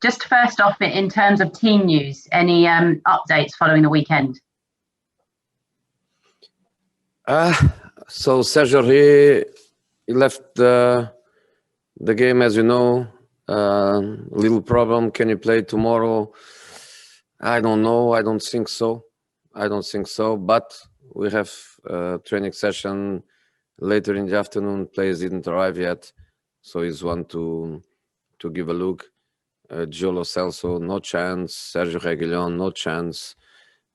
Just first off, in terms of team news, any updates following the weekend? So Sergio he left the game, as you know. Little problem. Can you play tomorrow? I don't know. I don't think so. But we have a training session later in the afternoon. Players didn't arrive yet, so he's one to give a look. Giolo Celso, no chance. Sergio Reguilón, no chance.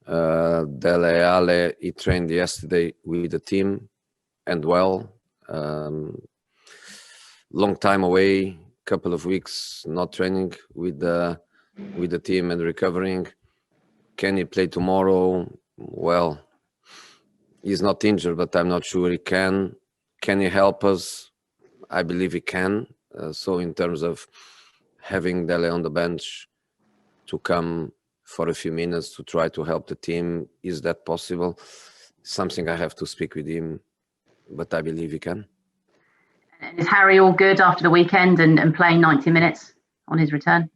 Dele Alli, he trained yesterday with the team and well. Long time away, couple of weeks not training with the team and recovering. Can he play tomorrow? Well, he's not injured, but I'm not sure he can. Can he help us? I believe he can. So in terms of having Dele on the bench to come for a few minutes to try to help the team, is that possible? Something I have to speak with him, but I believe he can. Is Harry all good after the weekend and playing 90 minutes on his return?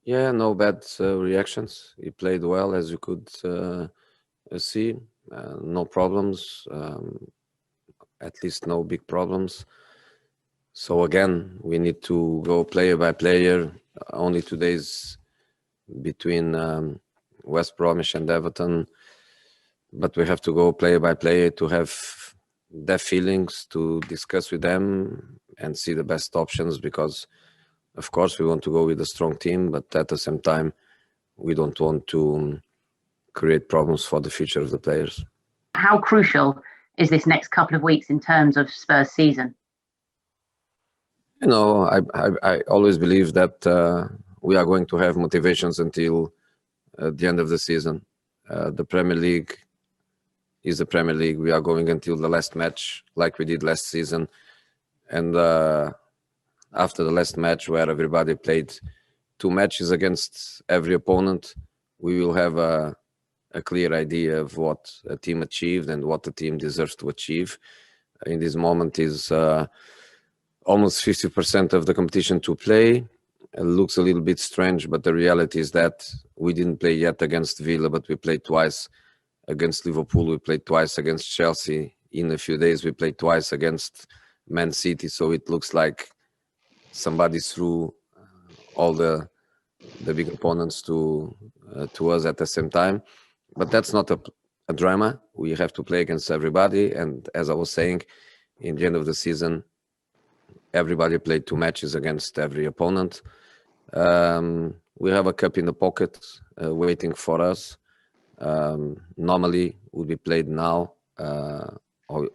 Yeah, no bad reactions. He played well, as you could see. No problems, at least no big problems. So again, we need to go player by player. Only 2 days between West Bromwich and Everton, but we have to go player by player to have their feelings, to discuss with them and see the best options, because of course we want to go with a strong team, but at the same time we don't want to create problems for the future of the players. How crucial is this next couple of weeks in terms of Spurs season? You know, I always believe that we are going to have motivations until the end of the season. The Premier League is the Premier League. We are going until the last match, like we did last season. And after the last match, where everybody played 2 matches against every opponent, we will have a clear idea of what a team achieved and what the team deserves to achieve. In this moment is almost 50% of the competition to play. It looks a little bit strange, but the reality is that we didn't play yet against Villa, but we played twice against Liverpool. We played twice against Chelsea. In a few days, we played twice against Man City. So it looks like somebody threw all the big opponents to us at the same time. But that's not a drama. We have to play against everybody. And as I was saying, in the end of the season, everybody played 2 matches against every opponent. We have a cup in the pocket waiting for us. Normally would be played now or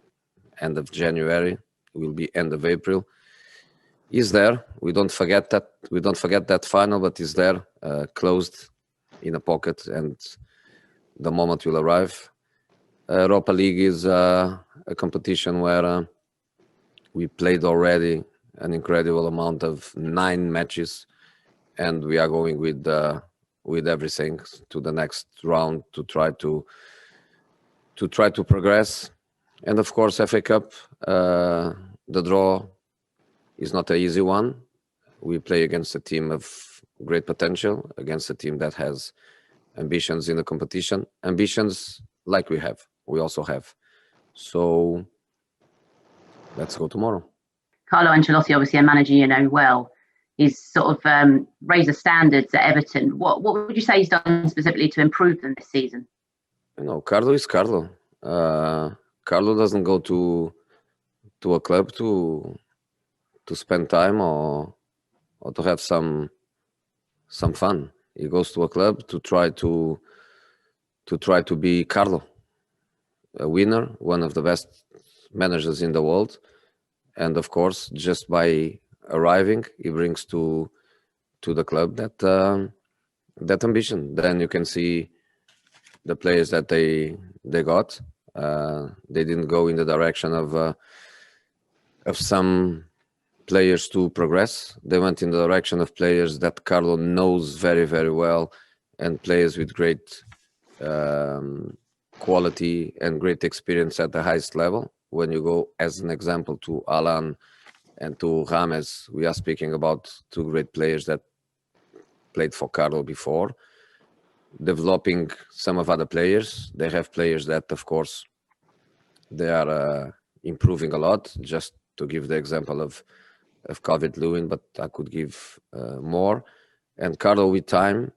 end of January. It will be end of April. Is there? We don't forget that. We don't forget that final, but is there, closed in a pocket, and the moment will arrive. Europa League is a competition where we played already an incredible amount of 9 matches, and we are going with everything to the next round to try to progress. And of course, FA Cup, the draw is not an easy one. We play against a team of great potential, against a team that has ambitions in the competition, ambitions like we also have. So let's go tomorrow. Carlo Ancelotti, obviously a manager you know well, he's sort of raised the standards at Everton. What would you say he's done specifically to improve them this season? You know, Carlo is Carlo. Carlo doesn't go to a club to spend time or to have some fun. He goes to a club to try to be Carlo, a winner, one of the best managers in the world. And of course, just by arriving, he brings to the club that ambition. Then you can see the players that they got. They didn't go in the direction of some players to progress. They went in the direction of players that Carlo knows very, very well, and players with great quality and great experience at the highest level. When you go, as an example, to Alan and to James, we are speaking about 2 great players that played for Carlo before, developing some of other players. They have players that, of course, they are improving a lot. Just to give the example of Calvert-Lewin, but I could give more. And Carlo with time,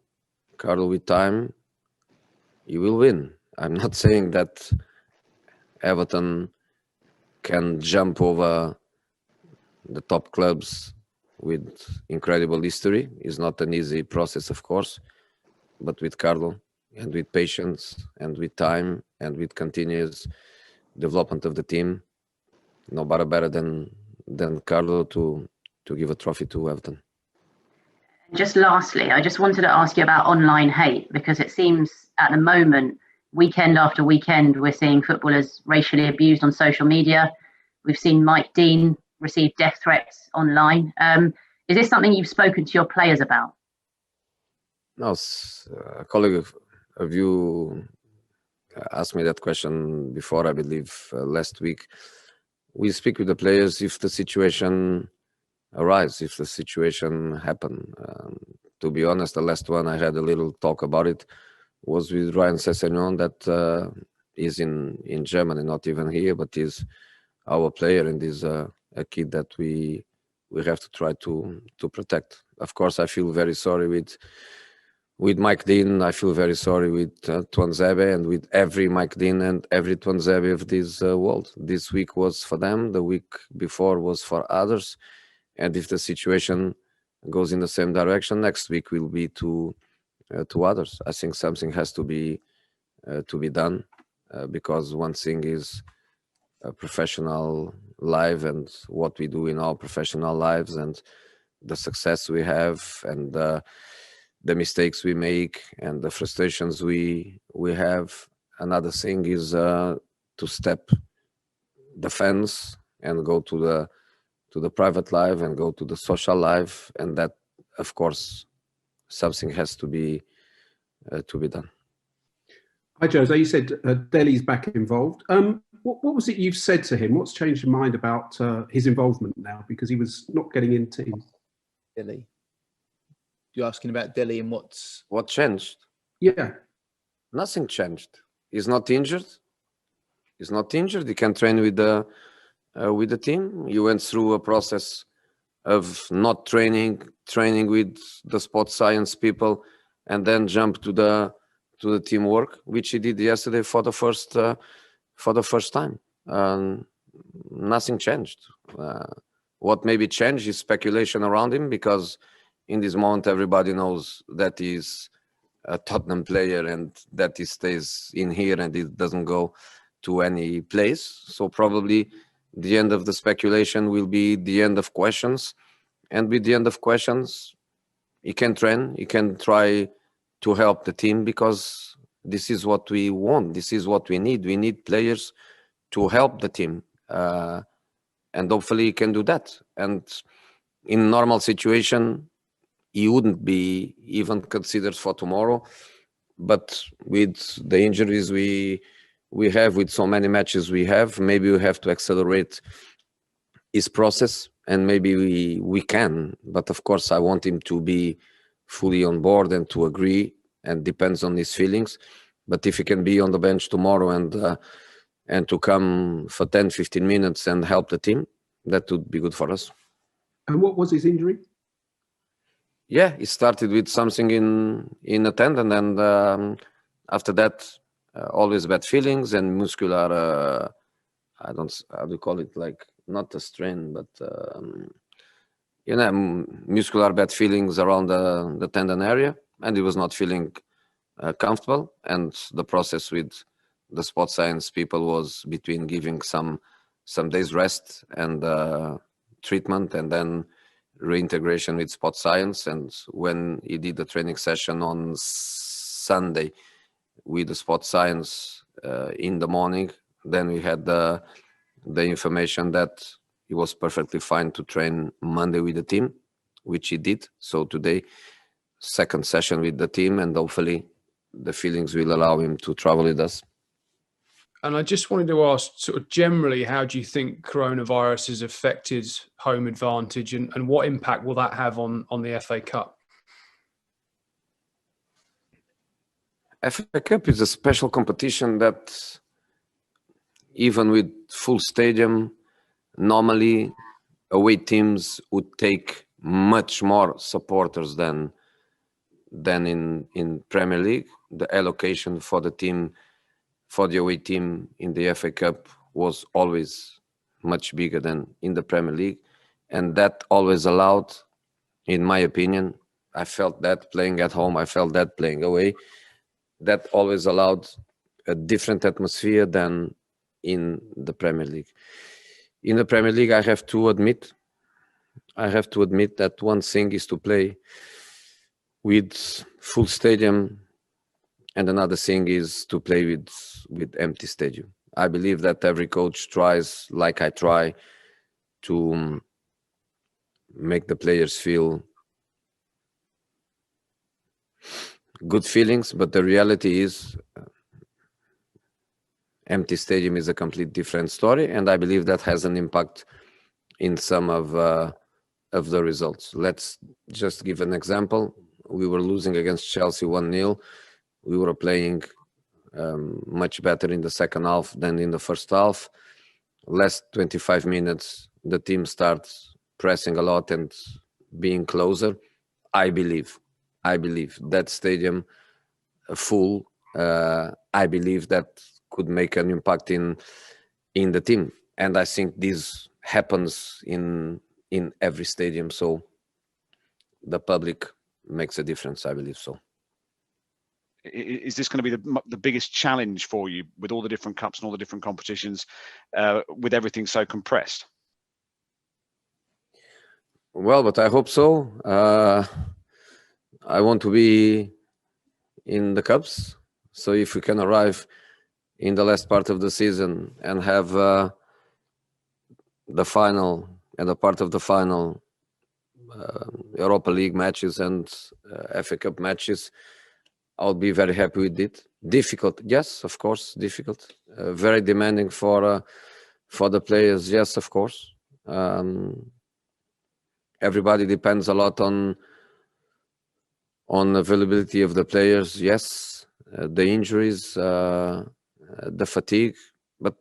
he will win. I'm not saying that Everton can jump over the top clubs with incredible history. It's not an easy process, of course, but with Carlo and with patience and with time and with continuous development of the team, nobody better than Carlo to give a trophy to Everton. Just lastly, I just wanted to ask you about online hate, because it seems at the moment, weekend after weekend, we're seeing footballers racially abused on social media. We've seen Mike Dean receive death threats online. Is this something you've spoken to your players about? No, a colleague of you asked me that question before, I believe, last week. We speak with the players if the situation arises, if the situation happens. To be honest, the last one I had a little talk about it was with Ryan Sessegnon, that is in Germany, not even here, but is our player and is a kid that we have to try to protect. Of course, I feel very sorry with Mike Dean. I feel very sorry with Tuanzebe and with every Mike Dean and every Tuanzebe of this world. This week was for them. The week before was for others. And if the situation goes in the same direction, next week will be to others. I think something has to be done, because one thing is a professional life and what we do in our professional lives and the success we have and the mistakes we make and the frustrations we have. Another thing is to step the fence and go to the private life and go to the social life, and that, of course, something has to be done. Hi, Jose. You said Dele's back involved. What was it you've said to him? What's changed your mind about his involvement now? Because he was not getting in teams. Dele. You're asking about Dele and what changed? Yeah. Nothing changed. He's not injured. He can train with the team. He went through a process of not training with the sports science people, and then jump to the teamwork, which he did yesterday for the first time. Nothing changed. What maybe changed is speculation around him, because in this moment everybody knows that he's a Tottenham player and that he stays in here and he doesn't go to any place. So probably the end of the speculation will be the end of questions, and with the end of questions, he can train, he can try to help the team, because this is what we want, this is what we need. We need players to help the team, and hopefully he can do that. And in normal situation, he wouldn't be even considered for tomorrow, but with the injuries we have, with so many matches we have, maybe we have to accelerate his process, and maybe we can. But of course, I want him to be fully on board and to agree, and depends on his feelings. But if he can be on the bench tomorrow and to come for 10-15 minutes and help the team, that would be good for us. And what was his injury? Yeah, he started with something in a tendon, and after that, always bad feelings and muscular. How do you call it? Like, not a strain, but muscular bad feelings around the tendon area, and he was not feeling comfortable. And the process with the sports science people was between giving some days rest and treatment, and then reintegration with sports science. And when he did the training session on Sunday with the sports science in the morning, then we had the information that he was perfectly fine to train Monday with the team, which he did. So today, second session with the team, and hopefully the feelings will allow him to travel with us. And I just wanted to ask, sort of generally, how do you think coronavirus has affected home advantage, and what impact will that have on the FA Cup? FA Cup is a special competition that, even with full stadium, normally away teams would take much more supporters than in Premier League. The allocation for the away team in the FA Cup was always much bigger than in the Premier League, and that always allowed, in my opinion, I felt that playing at home, I felt that playing away, that always allowed a different atmosphere than in the Premier League. In the Premier League, I have to admit that one thing is to play with full stadium, and another thing is to play with empty stadium. I believe that every coach tries, like I try, to make the players feel good feelings, but the reality is empty stadium is a complete different story, and I believe that has an impact in some of the results. Let's just give an example. We were losing against Chelsea 1-0. We were playing much better in the second half than in the first half. Last 25 minutes, the team starts pressing a lot and being closer. I believe that stadium full, I believe that could make an impact in the team. And I think this happens in every stadium. So the public makes a difference, I believe so. Is this going to be the biggest challenge for you with all the different cups and all the different competitions, with everything so compressed? Well, but I hope so. I want to be in the cups. So if we can arrive in the last part of the season and have the final and a part of the final Europa League matches and FA Cup matches, I'll be very happy with it. Difficult, yes, of course, difficult. Very demanding for the players, yes, of course. Everybody depends a lot on availability of the players, yes. The injuries, the fatigue, but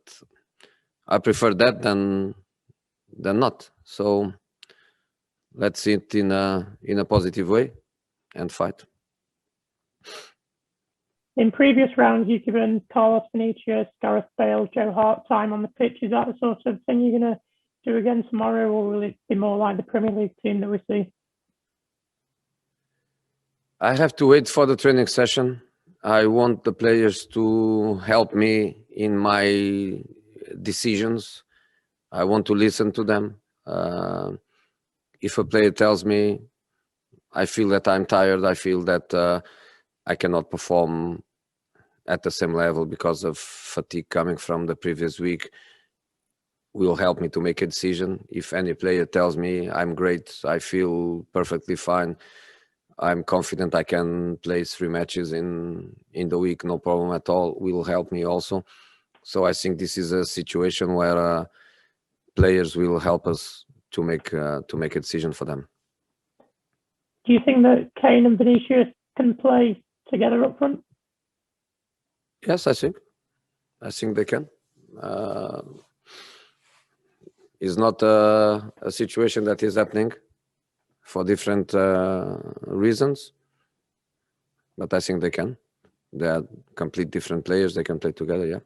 I prefer that than not. So let's see it in a positive way and fight. In previous rounds, you've given Carlos Vinicius, Gareth Bale, Joe Hart time on the pitch. Is that the sort of thing you're going to do again tomorrow, or will it be more like the Premier League team that we see? I have to wait for the training session. I want the players to help me in my decisions. I want to listen to them. If a player tells me, I feel that I'm tired, I feel that I cannot perform at the same level because of fatigue coming from the previous week, will help me to make a decision. If any player tells me I'm great, I feel perfectly fine, I'm confident I can play 3 matches in the week, no problem at all, will help me also. So I think this is a situation where players will help us to make a decision for them. Do you think that Kane and Vinicius can play together up front? Yes, I think they can. It's not a situation that is happening for different reasons, but I think they can. They are complete different players. They can play together, yeah.